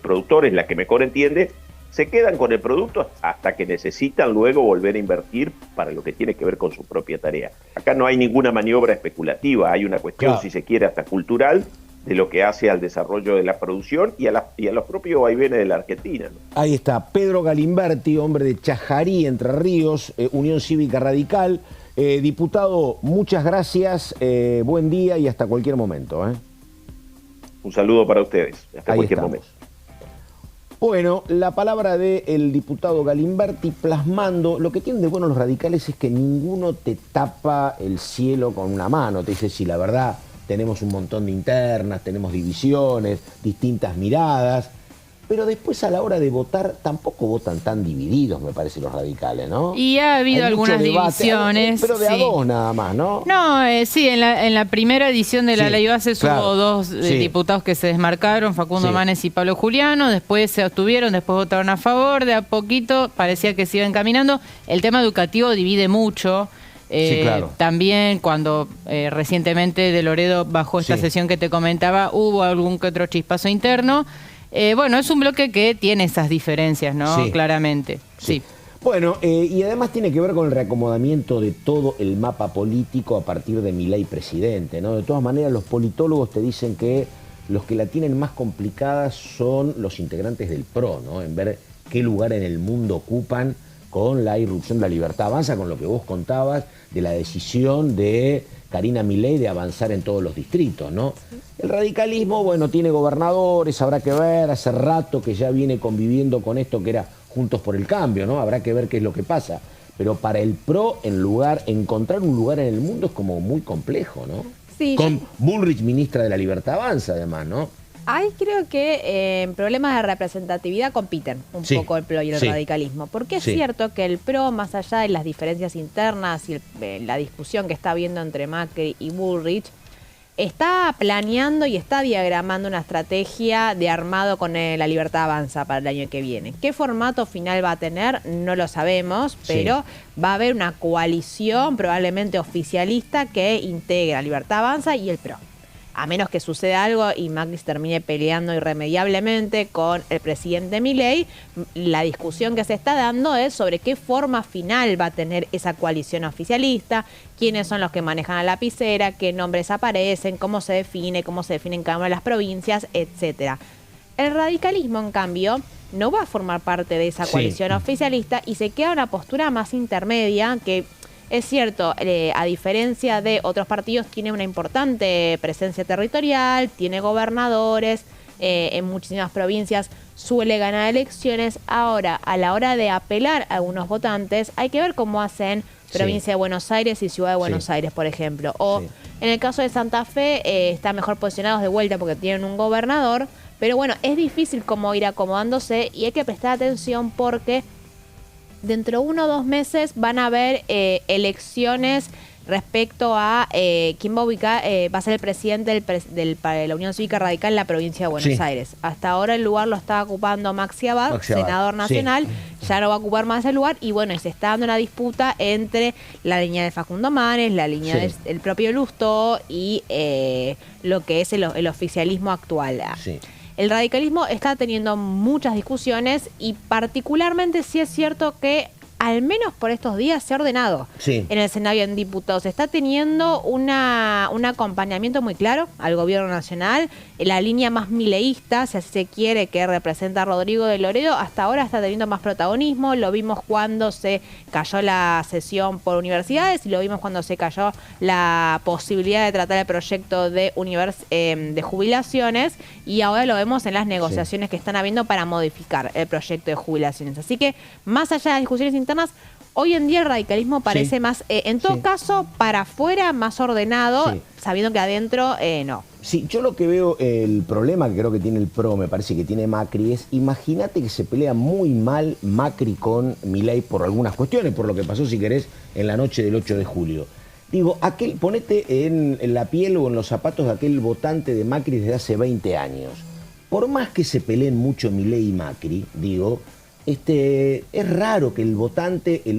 productores, la que mejor entiende, se quedan con el producto hasta que necesitan luego volver a invertir para lo que tiene que ver con su propia tarea. Acá no hay ninguna maniobra especulativa, hay una cuestión, si se quiere, hasta cultural, de lo que hace al desarrollo de la producción y a los propios vaivenes de la Argentina, ¿no? Ahí está, Pedro Galimberti, hombre de Chajarí, Entre Ríos, Unión Cívica Radical. Diputado, muchas gracias, buen día y hasta cualquier momento. Un saludo para ustedes, hasta cualquier momento. Bueno, la palabra del diputado Galimberti plasmando, lo que tienen de bueno los radicales es que ninguno te tapa el cielo con una mano, te dice, sí, la verdad, tenemos un montón de internas, tenemos divisiones, distintas miradas, pero después a la hora de votar tampoco votan tan divididos, me parece, los radicales, ¿no? Y ha habido algunas divisiones. Pero de a dos nada más, ¿no? No, sí, en la primera edición de la ley base hubo dos diputados que se desmarcaron, Facundo Manes y Pablo Juliano, después se abstuvieron, después votaron a favor, de a poquito parecía que se iba encaminando. El tema educativo divide mucho. Claro. También cuando recientemente de Loredo bajó esta sesión que te comentaba, hubo algún que otro chispazo interno. Bueno, es un bloque que tiene esas diferencias, ¿no? Sí. Claramente. Sí. Bueno, y además tiene que ver con el reacomodamiento de todo el mapa político a partir de Milei presidente, ¿no? De todas maneras, los politólogos te dicen que los que la tienen más complicada son los integrantes del PRO, ¿no? En ver qué lugar en el mundo ocupan con la irrupción de la Libertad Avanza, con lo que vos contabas de la decisión de Karina Milei de avanzar en todos los distritos, ¿no? El radicalismo, bueno, tiene gobernadores, habrá que ver, hace rato que ya viene conviviendo con esto que era Juntos por el Cambio, ¿no? Habrá que ver qué es lo que pasa. Pero para el PRO, encontrar un lugar en el mundo es como muy complejo, ¿no? Sí. Con Bullrich, ministra de la Libertad Avanza, además, ¿no? Ahí creo que en problemas de representatividad compiten un poco el PRO y el radicalismo. Porque es cierto que el PRO, más allá de las diferencias internas y la discusión que está habiendo entre Macri y Bullrich, está planeando y está diagramando una estrategia de armado con la Libertad Avanza para el año que viene. ¿Qué formato final va a tener? No lo sabemos, pero va a haber una coalición probablemente oficialista que integra Libertad Avanza y el PRO. A menos que suceda algo y Macri se termine peleando irremediablemente con el presidente Milei, la discusión que se está dando es sobre qué forma final va a tener esa coalición oficialista, quiénes son los que manejan la lapicera, qué nombres aparecen, cómo se definen cada una de las provincias, etcétera. El radicalismo, en cambio, no va a formar parte de esa coalición oficialista y se queda una postura más intermedia que... Es cierto, a diferencia de otros partidos, tiene una importante presencia territorial, tiene gobernadores, en muchísimas provincias suele ganar elecciones. Ahora, a la hora de apelar a algunos votantes, hay que ver cómo hacen provincia de Buenos Aires y Ciudad de Buenos Aires, por ejemplo. O en el caso de Santa Fe, están mejor posicionados de vuelta porque tienen un gobernador. Pero bueno, es difícil cómo ir acomodándose y hay que prestar atención porque... Dentro de 1 o 2 meses van a haber elecciones respecto a quién va a ubicar, va a ser el presidente de la Unión Cívica Radical en la provincia de Buenos Aires. Hasta ahora el lugar lo está ocupando Maxi Abad, senador nacional, ya no va a ocupar más el lugar y bueno, se está dando una disputa entre la línea de Facundo Manes, la línea del propio Lustó y lo que es el oficialismo actual. El radicalismo está teniendo muchas discusiones y particularmente sí es cierto que al menos por estos días se ha ordenado en el Senado y en diputados. Está teniendo un acompañamiento muy claro al gobierno nacional. La línea más mileísta, si así se quiere, que representa a Rodrigo de Loredo, hasta ahora está teniendo más protagonismo. Lo vimos cuando se cayó la sesión por universidades y lo vimos cuando se cayó la posibilidad de tratar el proyecto de jubilaciones y ahora lo vemos en las negociaciones que están habiendo para modificar el proyecto de jubilaciones. Así que, más allá de las discusiones internas, hoy en día el radicalismo parece más, en todo caso, para afuera más ordenado, sabiendo que adentro no. Sí, yo lo que veo, el problema que creo que tiene el PRO, me parece que tiene Macri, es, imagínate que se pelea muy mal Macri con Milei por algunas cuestiones, por lo que pasó, si querés, en la noche del 8 de julio. Digo, ponete en la piel o en los zapatos de aquel votante de Macri desde hace 20 años. Por más que se peleen mucho Milei y Macri, digo, es raro que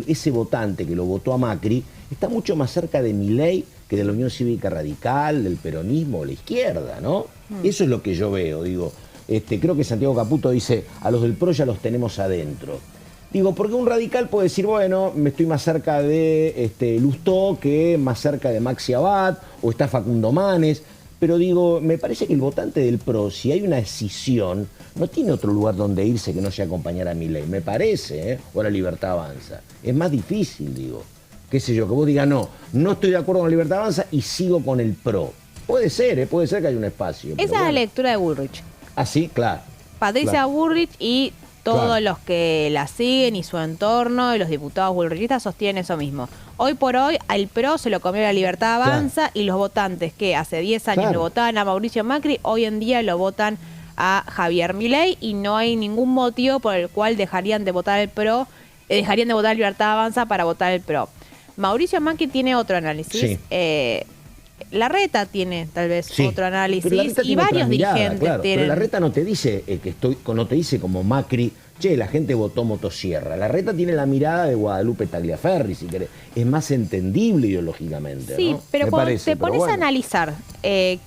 ese votante que lo votó a Macri está mucho más cerca de Milei que de la Unión Cívica Radical, del peronismo o la izquierda, ¿no? Eso es lo que yo veo, digo. Creo que Santiago Caputo dice, a los del PRO ya los tenemos adentro. Digo, porque un radical puede decir, bueno, me estoy más cerca de Lustó que más cerca de Maxi Abad, o está Facundo Manes. Pero digo, me parece que el votante del PRO, si hay una escisión, no tiene otro lugar donde irse que no sea acompañar a Milei, me parece, o la Libertad Avanza. Es más difícil, digo. Qué sé yo, que vos digas, no estoy de acuerdo con la Libertad Avanza y sigo con el PRO. Puede ser que haya un espacio. Esa es la lectura de Bullrich. Ah, sí, claro. Patricia Bullrich y todos los que la siguen y su entorno y los diputados bullrichistas sostienen eso mismo. Hoy por hoy al PRO se lo comió la Libertad Avanza y los votantes que hace 10 años lo votaban a Mauricio Macri, hoy en día lo votan a Javier Milei y no hay ningún motivo por el cual dejarían de votar el PRO, dejarían de votar Libertad Avanza para votar el PRO. Mauricio Macri tiene otro análisis. Sí. Larreta tiene tal vez otro análisis y mirada, varios dirigentes claro, tienen. Pero Larreta no te dice no te dice como Macri, che, la gente votó motosierra. Larreta tiene la mirada de Guadalupe Tagliaferri, si querés. Es más entendible ideológicamente, sí, ¿no? pero Me cuando parece, te pones a analizar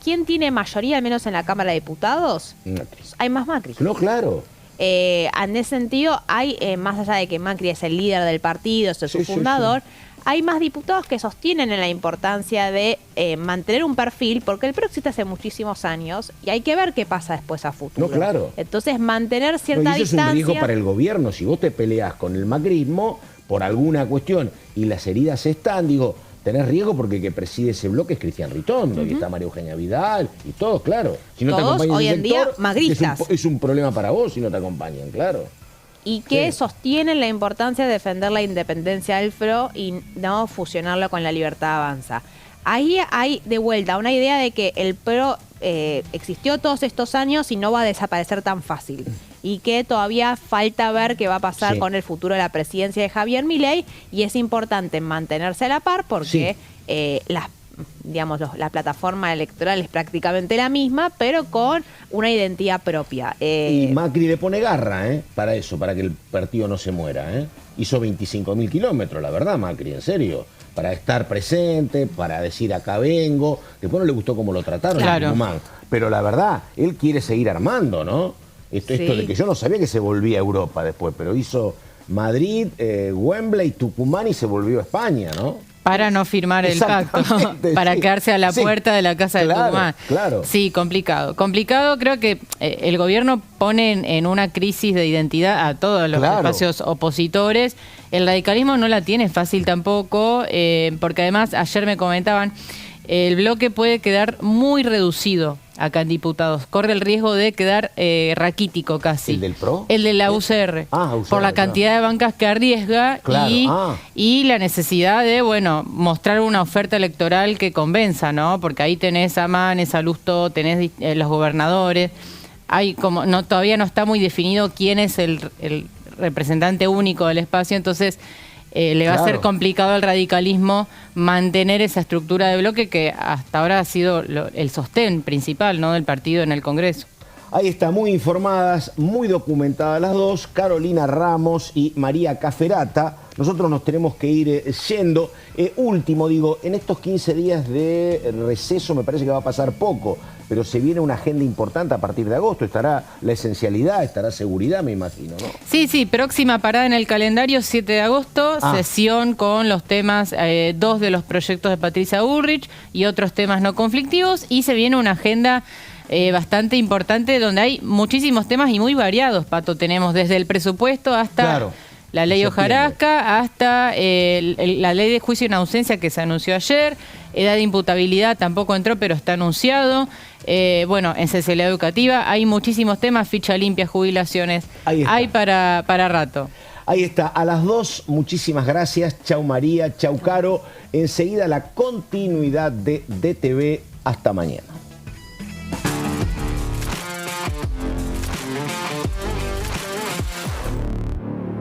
quién tiene mayoría, al menos en la Cámara de Diputados, Macri. hay más Macri. No, claro. En ese sentido, hay, más allá de que Macri es el líder del partido, es su fundador, hay más diputados que sostienen en la importancia de mantener un perfil, porque el PRO existe hace muchísimos años y hay que ver qué pasa después a futuro. No, claro. Entonces, mantener cierta y eso distancia. es un riesgo para el gobierno. Si vos te peleás con el macrismo por alguna cuestión y las heridas están, digo, tenés riesgo porque el que preside ese bloque es Cristian Ritondo, y está María Eugenia Vidal, y todos, claro. Si no todos te acompañan hoy ese en día sector, magristas. es un problema para vos si no te acompañan, claro. Y que sostienen la importancia de defender la independencia del PRO y no fusionarlo con la Libertad Avanza. Ahí hay de vuelta una idea de que el PRO existió todos estos años y no va a desaparecer tan fácil. Y que todavía falta ver qué va a pasar con el futuro de la presidencia de Javier Milei. Y es importante mantenerse a la par porque la plataforma electoral es prácticamente la misma, pero con una identidad propia. Y Macri le pone garra, para eso, para que el partido no se muera. Hizo 25.000 kilómetros, la verdad, Macri, en serio. Para estar presente, para decir acá vengo. Después no le gustó cómo lo trataron en Tucumán. Pero la verdad, él quiere seguir armando, ¿no? Esto de que yo no sabía que se volvía a Europa después, pero hizo Madrid, Wembley, Tucumán y se volvió a España, ¿no? Para no firmar el pacto, para quedarse a la puerta de la casa de Tucumán. Claro. Sí, complicado. Complicado, creo que el gobierno pone en una crisis de identidad a todos los espacios opositores. El radicalismo no la tiene fácil tampoco, porque además ayer me comentaban, el bloque puede quedar muy reducido acá en diputados. Corre el riesgo de quedar raquítico casi. ¿El del PRO? El de la UCR. UCR, por la cantidad de bancas que arriesga y la necesidad de, mostrar una oferta electoral que convenza, ¿no? Porque ahí tenés a Manes, a Lustó, tenés los gobernadores. Hay todavía no está muy definido quién es el representante único del espacio, entonces le va a ser complicado al radicalismo mantener esa estructura de bloque que hasta ahora ha sido el sostén principal, ¿no?, del partido en el Congreso. Ahí está, muy informadas, muy documentadas las dos, Carolina Ramos y María Caferata. Nosotros nos tenemos que ir yendo. Último, digo, en estos 15 días de receso me parece que va a pasar poco, pero se viene una agenda importante a partir de agosto. Estará la esencialidad, estará seguridad, me imagino, ¿no? Sí, próxima parada en el calendario, 7 de agosto, sesión con los temas, 2 de los proyectos de Patricia Bullrich y otros temas no conflictivos, y se viene una agenda bastante importante donde hay muchísimos temas y muy variados, Pato. Tenemos desde el presupuesto hasta la ley hojarasca, hasta la ley de juicio en ausencia que se anunció ayer, edad de imputabilidad tampoco entró, pero está anunciado. Esencialidad educativa, hay muchísimos temas, ficha limpia, jubilaciones, hay para rato. Ahí está, a las 2, muchísimas gracias. Chau María, chau Caro. Enseguida la continuidad de DTV. Hasta mañana.